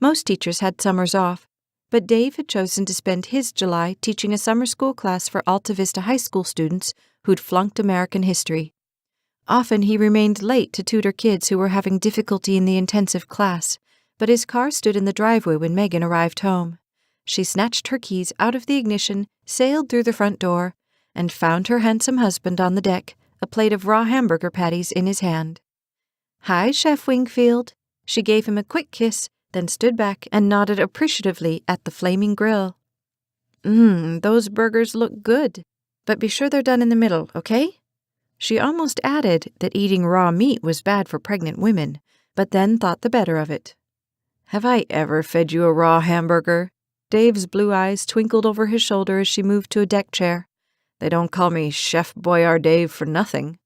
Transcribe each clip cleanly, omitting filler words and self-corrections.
Most teachers had summers off, but Dave had chosen to spend his July teaching a summer school class for Alta Vista High School students who'd flunked American history. Often he remained late to tutor kids who were having difficulty in the intensive class, but his car stood in the driveway when Megan arrived home. She snatched her keys out of the ignition, sailed through the front door, and found her handsome husband on the deck, a plate of raw hamburger patties in his hand. "Hi, Chef Wingfield." She gave him a quick kiss, then stood back and nodded appreciatively at the flaming grill. Those burgers look good, but be sure they're done in the middle, okay?" She almost added that eating raw meat was bad for pregnant women, but then thought the better of it. "Have I ever fed you a raw hamburger?" Dave's blue eyes twinkled over his shoulder as she moved to a deck chair. "They don't call me Chef Boyardee for nothing."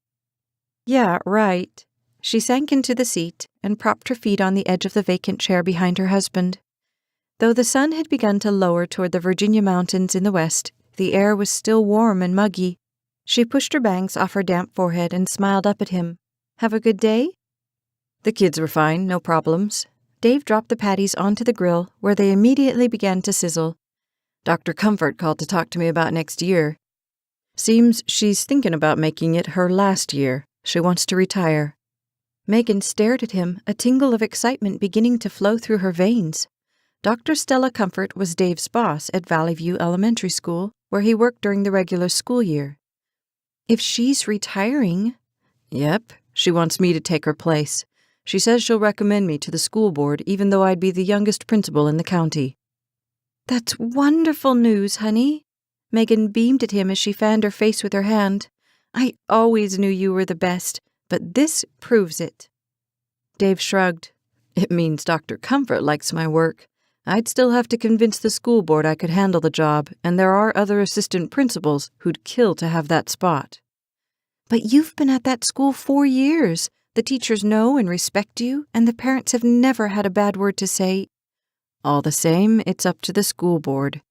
"Yeah, right." She sank into the seat and propped her feet on the edge of the vacant chair behind her husband. Though the sun had begun to lower toward the Virginia mountains in the west, the air was still warm and muggy. She pushed her bangs off her damp forehead and smiled up at him. "Have a good day?" "The kids were fine, no problems." Dave dropped the patties onto the grill, where they immediately began to sizzle. "Dr. Comfort called to talk to me about next year. Seems she's thinking about making it her last year. She wants to retire." Megan stared at him, a tingle of excitement beginning to flow through her veins. Dr. Stella Comfort was Dave's boss at Valley View Elementary School, where he worked during the regular school year. "If she's retiring..." "Yep, she wants me to take her place. She says she'll recommend me to the school board even though I'd be the youngest principal in the county." "That's wonderful news, honey." Megan beamed at him as she fanned her face with her hand. "I always knew you were the best, but this proves it." Dave shrugged. "It means Dr. Comfort likes my work. I'd still have to convince the school board I could handle the job, and there are other assistant principals who'd kill to have that spot." "But you've been at that school 4 years. The teachers know and respect you, and the parents have never had a bad word to say." "All the same, it's up to the school board."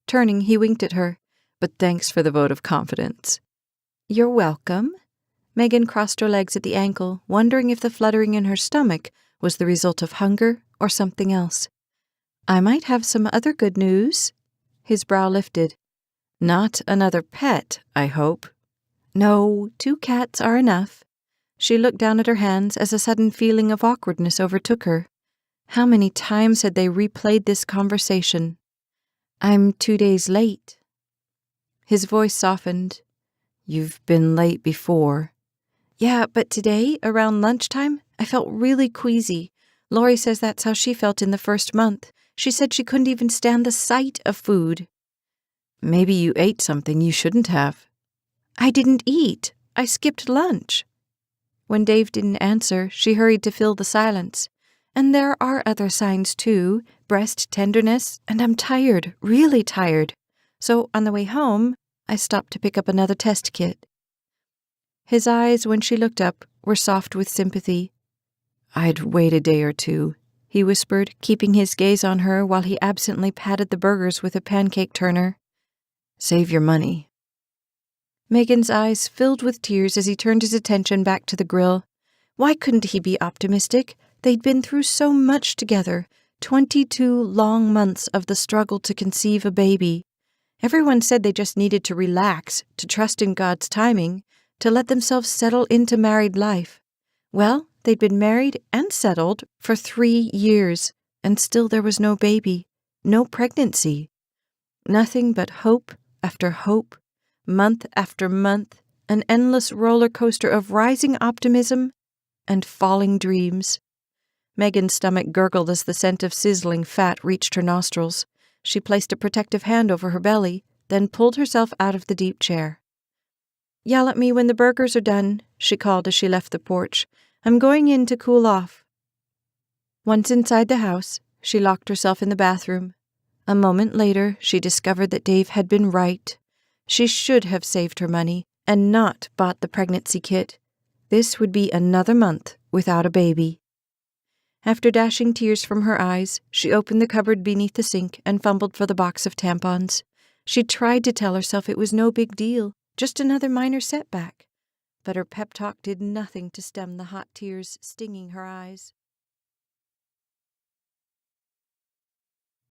Turning, he winked at her. "But thanks for the vote of confidence." "You're welcome." Megan crossed her legs at the ankle, wondering if the fluttering in her stomach was the result of hunger or something else. "I might have some other good news." His brow lifted. "Not another pet, I hope." "No, 2 cats are enough." She looked down at her hands as a sudden feeling of awkwardness overtook her. How many times had they replayed this conversation? "I'm 2 days late." His voice softened. "You've been late before." "Yeah, but today, around lunchtime, I felt really queasy. Lori says that's how she felt in the first month. She said she couldn't even stand the sight of food." "Maybe you ate something you shouldn't have." "I didn't eat. I skipped lunch." When Dave didn't answer, she hurried to fill the silence. "And there are other signs, too. Breast tenderness, and I'm tired, really tired. So on the way home, I stopped to pick up another test kit." His eyes, when she looked up, were soft with sympathy. "I'd wait a day or two," he whispered, keeping his gaze on her while he absently patted the burgers with a pancake turner. "Save your money." Megan's eyes filled with tears as he turned his attention back to the grill. Why couldn't he be optimistic? They'd been through so much together, 22 long months of the struggle to conceive a baby. Everyone said they just needed to relax, to trust in God's timing, to let themselves settle into married life. Well, they'd been married and settled for 3 years, and still there was no baby, no pregnancy. Nothing but hope after hope, month after month, an endless roller coaster of rising optimism and falling dreams. Megan's stomach gurgled as the scent of sizzling fat reached her nostrils. She placed a protective hand over her belly, then pulled herself out of the deep chair. "Yell at me when the burgers are done," she called as she left the porch. "I'm going in to cool off." Once inside the house, she locked herself in the bathroom. A moment later, she discovered that Dave had been right. She should have saved her money and not bought the pregnancy kit. This would be another month without a baby. After dashing tears from her eyes, she opened the cupboard beneath the sink and fumbled for the box of tampons. She tried to tell herself it was no big deal, just another minor setback. But her pep talk did nothing to stem the hot tears stinging her eyes.